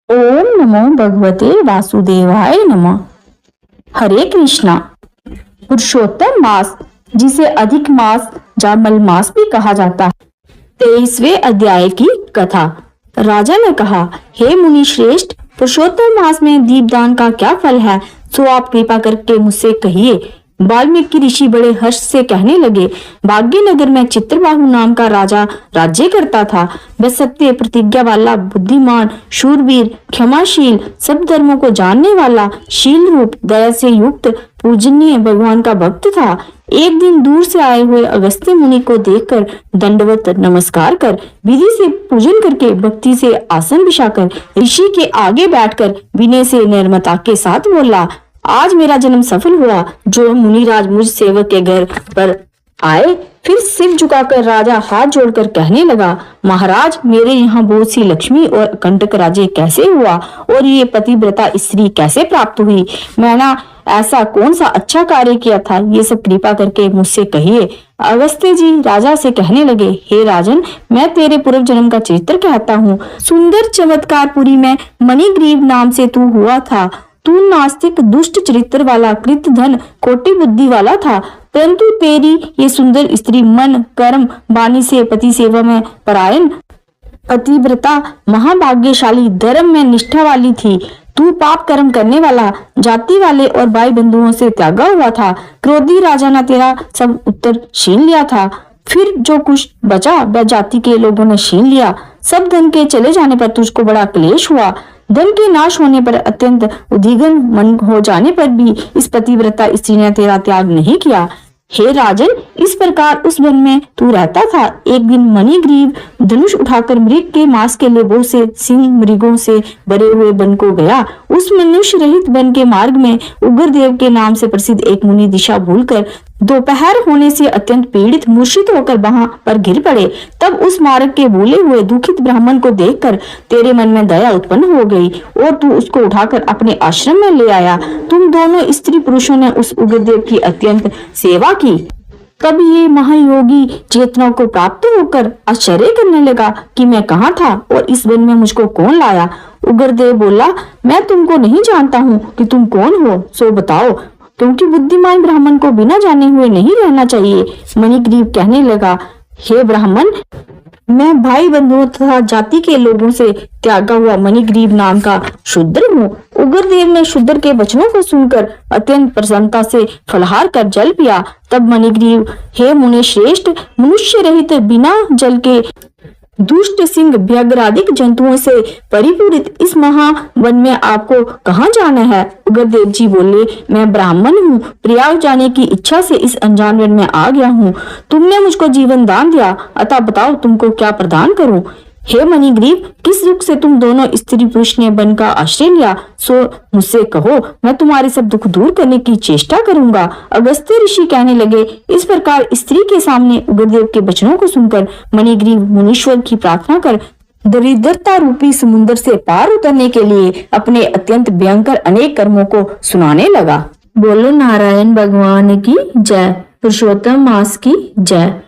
ओम नमो भगवते वासुदेवाय नमः। हरे कृष्णा। पुरुषोत्तम मास, जिसे अधिक मास या मलमास भी कहा जाता है, 23वें अध्याय की कथा। राजा ने कहा, हे मुनि श्रेष्ठ, पुरुषोत्तम मास में दीपदान का क्या फल है, सो आप कृपा करके मुझसे कहिए। वाल्मीकि ऋषि बड़े हर्ष से कहने लगे, भाग्यनगर में चित्रबाहु नाम का राजा राज्य करता था। वह सत्य प्रतिज्ञा वाला, बुद्धिमान, शूरवीर, क्षमाशील, सब धर्मों को जानने वाला, शील रूप, दया से युक्त, पूजनीय, भगवान का भक्त था। एक दिन दूर से आए हुए अगस्त्य मुनि को देखकर दंडवत नमस्कार कर, विधि से पूजन करके, भक्ति से आसन बिछाकर ऋषि के आगे बैठकर विनय से निर्ममता के साथ बोला, आज मेरा जन्म सफल हुआ। जो मुनिराज मुझ सेवक के घर पर आए। फिर सिर झुकाकर राजा हाथ जोड़कर कहने लगा, महाराज, मेरे यहाँ बहुत सी लक्ष्मी और कंटक राज्य कैसे हुआ, और ये पतिव्रता स्त्री कैसे प्राप्त हुई? मैंने ऐसा कौन सा अच्छा कार्य किया था, ये सब कृपा करके मुझसे कहिए। अगस्त्य जी राजा से कहने लगे, हे राजन, मैं तेरे पूर्व जन्म का चरित्र कहता हूँ। सुंदर चमत्कारपुरी में मणिग्रीव नाम से तू हुआ था। तू नास्तिक, दुष्ट चरित्र वाला, कृत धन, खोटी बुद्धि वाला था, परंतु तेरी ये सुंदर स्त्री मन, कर्म, वाणी से पति सेवा में परायण, पतिव्रता, महाभाग्यशाली, धर्म में निष्ठा वाली थी। तू पाप कर्म करने वाला, जाति वाले और भाई बंधुओं से त्यागा हुआ था। क्रोधी राजा ने तेरा सब उत्तर छीन लिया था। फिर जो कुछ बचा वह जाति के लोगों ने छीन लिया। सब धन के चले जाने पर तुझको बड़ा क्लेश हुआ। धन के नाश होने पर, अत्यंत उद्विग्न मन हो जाने पर भी इस पतिव्रता स्त्री ने तेरा त्याग नहीं किया। हे राजन, इस प्रकार उस वन में तू रहता था। एक दिन मणिग्रीव धनुष उठाकर मृग के मांस के लिए बहुत से सिंह मृगों से भरे हुए वन को गया। उस मनुष्य रहित वन के मार्ग में उग्रदेव के नाम से प्रसिद्ध एक मुनि दिशा भूलकर दोपहर होने से अत्यंत पीड़ित मूर्छित होकर वहां पर गिर पड़े। तब उस मार्ग के भूले हुए दुखित ब्राह्मण को देखकर तेरे मन में दया उत्पन्न हो गई और तू उसको उठाकर अपने आश्रम में ले आया। तुम दोनों स्त्री पुरुषों ने उस उग्रदेव की अत्यंत सेवा की। तब ये महायोगी चेतना को प्राप्त होकर आश्चर्य करने लगा कि मैं कहाँ था और इस वन में मुझको कौन लाया। उग्रदेव बोला, मैं तुमको नहीं जानता हूँ कि तुम कौन हो, सो बताओ, क्योंकि बुद्धिमान ब्राह्मण को बिना जाने हुए नहीं रहना चाहिए। मणिग्रीव कहने लगा, हे ब्राह्मण, मैं भाई बंधुओं तथा जाति के लोगों से त्यागा हुआ मणिग्रीव नाम का शूद्र हूँ। उग्रदेव ने शूद्र के वचनों को सुनकर अत्यंत प्रसन्नता से फलहार कर जल पिया। तब मणिग्रीव, हे मुनि श्रेष्ठ, मनुष्य रहित, बिना जल के, दुष्ट सिंह व्याघ्र आदि जंतुओं से परिपूरित इस महावन में आपको कहाँ जाना है? उग्रदेव जी बोले, मैं ब्राह्मण हूँ, प्रयाग जाने की इच्छा से इस अनजान वन में आ गया हूँ। तुमने मुझको जीवन दान दिया, अतः बताओ तुमको क्या प्रदान करूँ? हे मणिग्रीव, किस दुख से तुम दोनों स्त्री पुरुष ने वन का आश्रय लिया, सो मुझसे कहो, मैं तुम्हारे सब दुख दूर करने की चेष्टा करूंगा। अगस्त्य ऋषि कहने लगे, इस प्रकार स्त्री के सामने उग्रदेव के वचनों को सुनकर मणिग्रीव मुनीश्वर की प्रार्थना कर दरिद्रता रूपी समुद्र से पार उतरने के लिए अपने अत्यंत भयंकर अनेक कर्मों को सुनाने लगा। बोलो नारायण भगवान की जय। पुरुषोत्तम मास की जय।